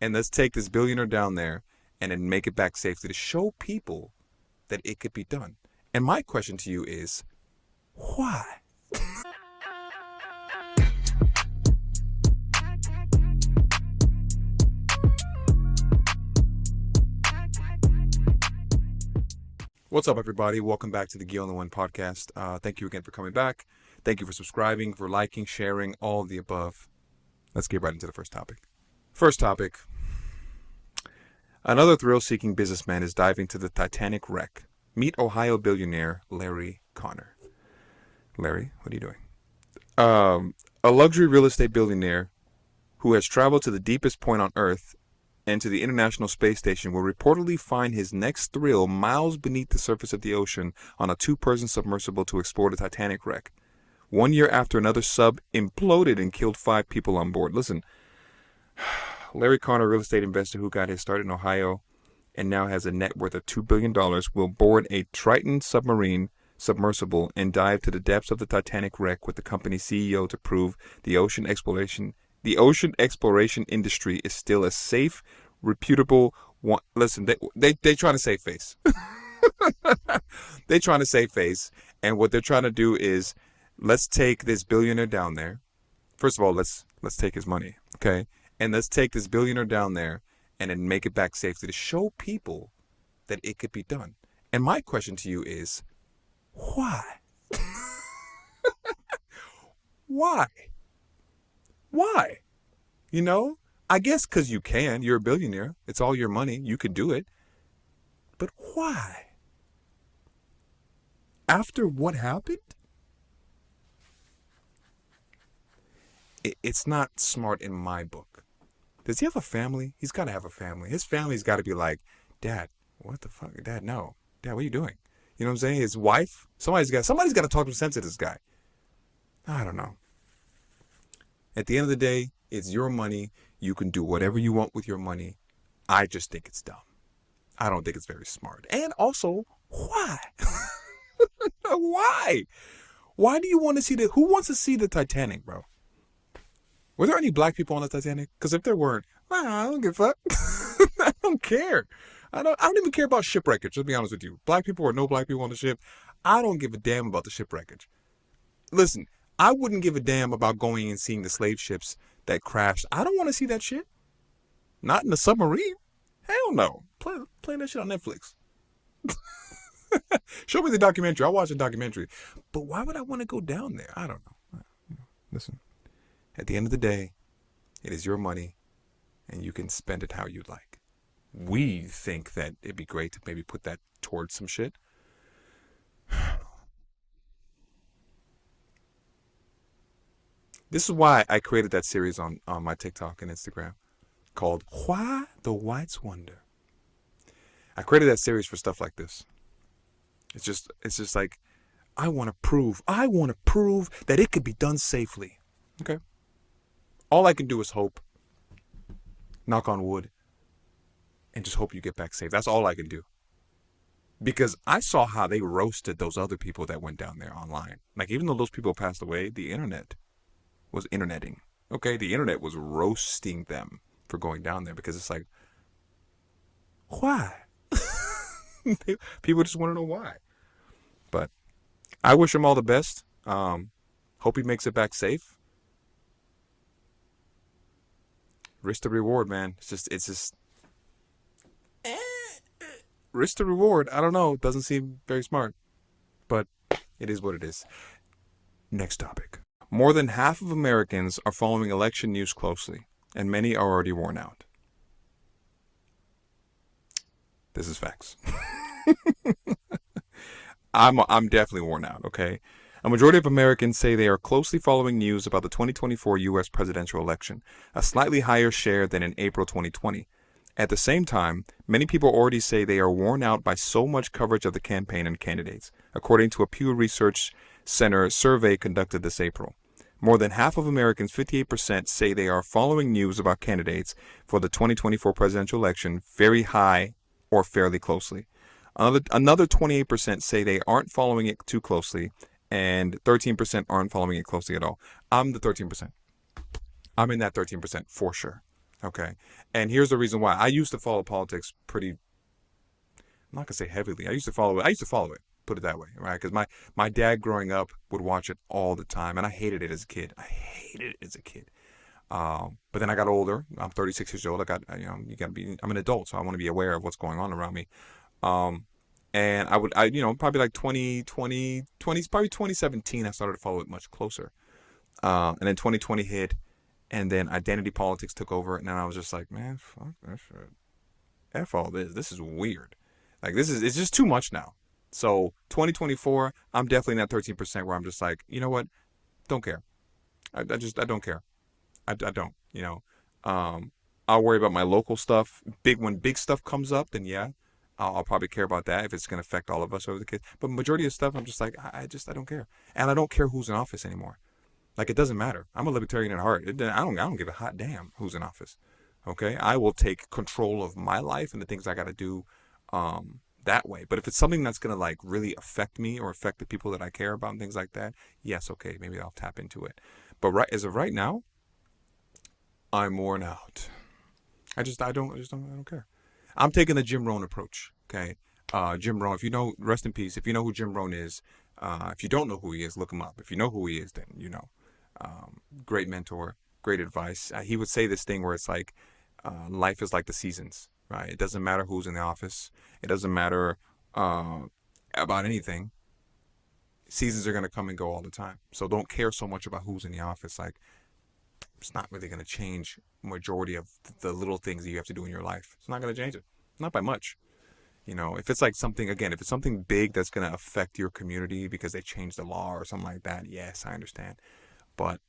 and let's take this billionaire down there and then make it back safely to show people that it could be done. And my question to you is, why? What's up, everybody? Welcome back to the Giyohnly1 Podcast. Thank you again for coming back. Thank you for subscribing, for liking, sharing, all of the above. Let's get right into the first topic. First topic. Another thrill-seeking businessman is diving to the Titanic wreck. Meet Ohio billionaire Larry Connor. Larry, what are you doing? A luxury real estate billionaire who has traveled to the deepest point on Earth and to the International Space Station will reportedly find his next thrill miles beneath the surface of the ocean on a two-person submersible to explore the Titanic wreck. 1 year after another sub imploded and killed 5 people on board. Listen, Larry Connor, real estate investor who got his start in Ohio and now has a net worth of $2 billion, will board a Triton submersible and dive to the depths of the Titanic wreck with the company's CEO to prove the ocean exploration industry is still a safe, reputable one. Listen, they trying to save face. They trying to save face, and what they're trying to do is, let's take this billionaire down there. First of all, let's take his money, okay? And let's take this billionaire down there and then make it back safely to show people that it could be done. And my question to you is, why? Why? Why? You know, I guess because you can. You're a billionaire. It's all your money. You could do it. But why? After what happened? It's not smart in my book. Does he have a family? He's got to have a family. His family's got to be like, Dad, what the fuck? Dad, no. Dad, what are you doing? You know what I'm saying? His wife? Somebody's got to talk sense to this guy. I don't know. At the end of the day, it's your money. You can do whatever you want with your money. I just think it's dumb. I don't think it's very smart. And also, why? Why? Why do you want to see who wants to see the Titanic, bro? Were there any black people on the Titanic? Because if there weren't, I don't give a fuck. I don't care. I don't even care about shipwreckage, to be honest with you. Black people or no black people on the ship, I don't give a damn about the shipwreckage. Listen, I wouldn't give a damn about going and seeing the slave ships that crashed. I don't want to see that shit. Not in the submarine. Hell no. Play that shit on Netflix. Show me the documentary. I'll watch the documentary. But why would I want to go down there? I don't know. Listen, at the end of the day, it is your money, and you can spend it how you like. We think that it'd be great to maybe put that towards some shit. This is why I created that series on my TikTok and Instagram called Why the Whites Wonder. I created that series for stuff like this. It's just like, I want to prove that it could be done safely. Okay? All I can do is hope, knock on wood, and just hope you get back safe. That's all I can do. Because I saw how they roasted those other people that went down there online. Like, even though those people passed away, the internet was interneting. Okay? The internet was roasting them for going down there because it's like, why? People just want to know why. But I wish him all the best. Hope he makes it back safe. Risk to reward, man. It's just risk to reward. I don't know. It doesn't seem very smart, but it is what it is. Next topic. More than half of Americans are following election news closely, and many are already worn out. This is facts. I'm definitely worn out, okay? A majority of Americans say they are closely following news about the 2024 U.S. presidential election, a slightly higher share than in April 2020. At the same time, many people already say they are worn out by so much coverage of the campaign and candidates, according to a Pew Research Center survey conducted this April. More than half of Americans, 58%, say they are following news about candidates for the 2024 presidential election very high or fairly closely. Another 28% say they aren't following it too closely, and 13% aren't following it closely at all. I'm the 13%. I'm in that 13% for sure. Okay. And here's the reason why. I used to follow politics pretty, I'm not gonna say heavily. I used to follow it. Put it that way, right? Because my dad growing up would watch it all the time, and I hated it as a kid. But then I got older. I'm 36 years old. You gotta be. I'm an adult, so I want to be aware of what's going on around me. Um, and probably like 2020, probably 2017, I started to follow it much closer. And then 2020 hit, and then identity politics took over, and then I was just like, man, fuck that shit. F all this. This is weird. Like it's just too much now. So 2024, I'm definitely in that 13% where I'm just like, you know what? Don't care. I don't care. I don't. I'll worry about my local stuff. When big stuff comes up, then yeah, I'll probably care about that if it's going to affect all of us over the kids. But majority of stuff, I'm just like, I don't care, and I don't care who's in office anymore. Like it doesn't matter. I'm a libertarian at heart. I don't give a hot damn who's in office. Okay, I will take control of my life and the things I got to do that way. But if it's something that's gonna like really affect me or affect the people that I care about and things like that, yes, okay, maybe I'll tap into it. But as of right now, I'm worn out. I don't care. I'm taking the Jim Rohn approach. Okay, Jim Rohn. If you know, rest in peace. If you know who Jim Rohn is, if you don't know who he is, look him up. If you know who he is, then you know. Great mentor, great advice. He would say this thing where it's like, life is like the seasons, right? It doesn't matter who's in the office. It doesn't matter about anything. Seasons are gonna come and go all the time. So don't care so much about who's in the office. Like it's not really gonna change majority of the little things that you have to do in your life. It's not gonna change it, not by much. If it's like if it's something big that's gonna affect your community because they changed the law or something like that, yes, I understand. But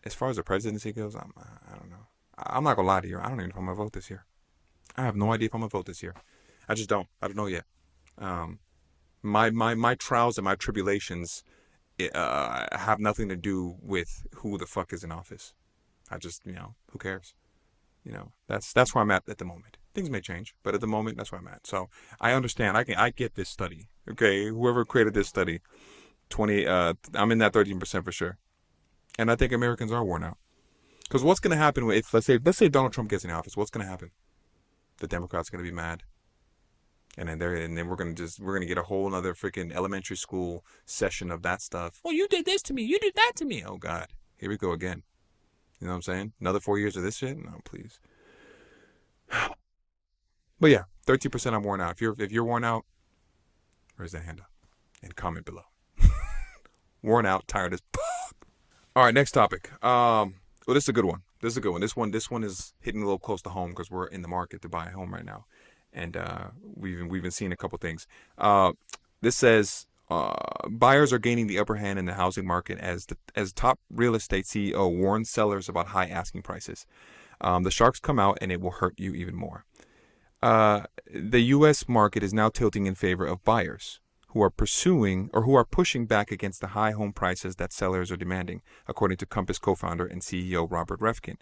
as far as the presidency goes, I don't know. I'm not gonna lie to you. I don't even know if I'm gonna vote this year. I have no idea if I'm gonna vote this year. I just don't. I don't know yet. Um, my trials and my tribulations have nothing to do with who the fuck is in office. I just who cares? That's where I'm at the moment. Things may change, but at the moment that's where I'm at. So I understand. I get this study. Okay, whoever created this study, 20. I'm in that 13% for sure. And I think Americans are worn out. Because what's going to happen if let's say Donald Trump gets in office? What's going to happen? The Democrats are going to be mad, and then we're gonna get a whole other freaking elementary school session of that stuff. Well, you did this to me. You did that to me. Oh God, here we go again. You know what I'm saying? Another 4 years of this shit? No, please. But yeah, 13% I'm worn out. If you're worn out, raise that hand up and comment below. Worn out, tired as. All right, next topic. Well, this is a good one. This one is hitting a little close to home because we're in the market to buy a home right now, and we've been seeing a couple things. This says buyers are gaining the upper hand in the housing market as top real estate CEO warns sellers about high asking prices. The sharks come out, and it will hurt you even more. The U.S. market is now tilting in favor of buyers who are pushing back against the high home prices that sellers are demanding, according to Compass co-founder and CEO Robert Refkin.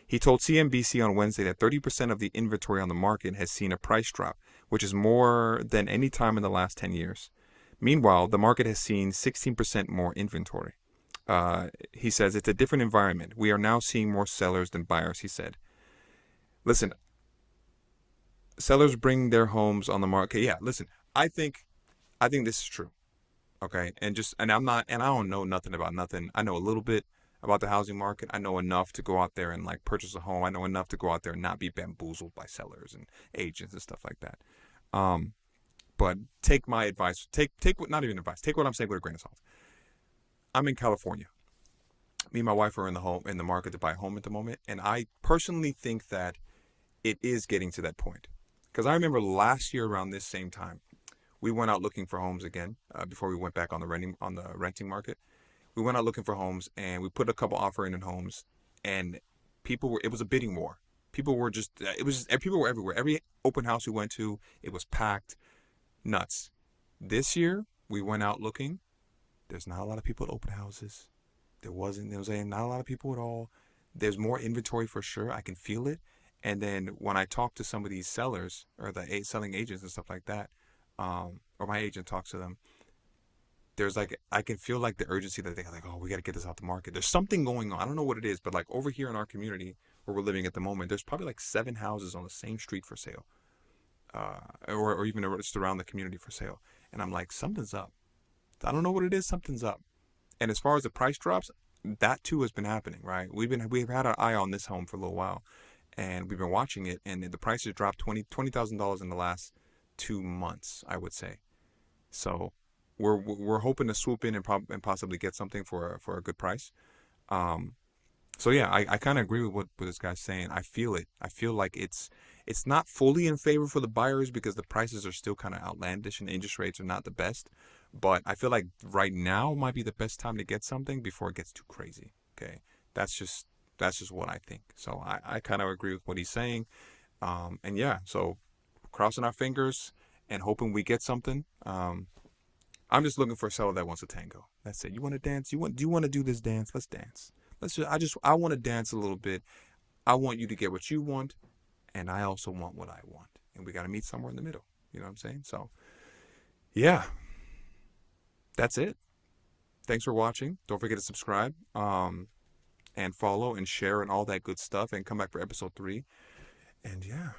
He told CNBC on Wednesday that 30% of the inventory on the market has seen a price drop, which is more than any time in the last 10 years. Meanwhile, the market has seen 16% more inventory. He says it's a different environment. We are now seeing more sellers than buyers, he said. Listen, sellers bring their homes on the market. Yeah, listen, I think this is true. Okay. And I don't know nothing about nothing. I know a little bit about the housing market. I know enough to go out there and like purchase a home. I know enough to go out there and not be bamboozled by sellers and agents and stuff like that. But take my advice. Not even advice. Take what I'm saying with a grain of salt. I'm in California. Me and my wife are in the market to buy a home at the moment. And I personally think that it is getting to that point. Because I remember last year around this same time, we went out looking for homes again before we went back on the renting market. We went out looking for homes, and we put a couple offer in homes, and it was a bidding war. People were everywhere. Every open house we went to, it was packed, nuts. This year, we went out looking. There's not a lot of people at open houses. There was not a lot of people at all. There's more inventory for sure. I can feel it. And then when I talk to some of these sellers or the selling agents and stuff like that, or my agent talks to them, there's like, I can feel like the urgency that they're like, oh, we got to get this out the market. There's something going on. I don't know what it is, but like over here in our community, where we're living at the moment, there's probably like 7 houses on the same street for sale, or even just around the community for sale. And I'm like, something's up. I don't know what it is. Something's up. And as far as the price drops, that too has been happening, right? We've had our eye on this home for a little while, and we've been watching it, and the prices dropped $20,000 in the last 2 months, I would say. So we're hoping to swoop in and possibly get something for a good price. Um, so yeah, I kind of agree with what this guy's saying. I feel it. I feel like it's not fully in favor for the buyers because the prices are still kind of outlandish and interest rates are not the best. But I feel like right now might be the best time to get something before it gets too crazy. Okay, that's just that's just what I think. So I kind of agree with what he's saying. And yeah, so crossing our fingers and hoping we get something. I'm just looking for a seller that wants a tango. That's it. You want to dance? Do you want to do this dance? Let's dance. I want to dance a little bit. I want you to get what you want, and I also want what I want. And we got to meet somewhere in the middle. You know what I'm saying? So, yeah, that's it. Thanks for watching. Don't forget to subscribe, and follow and share and all that good stuff. And come back for episode 3. And yeah.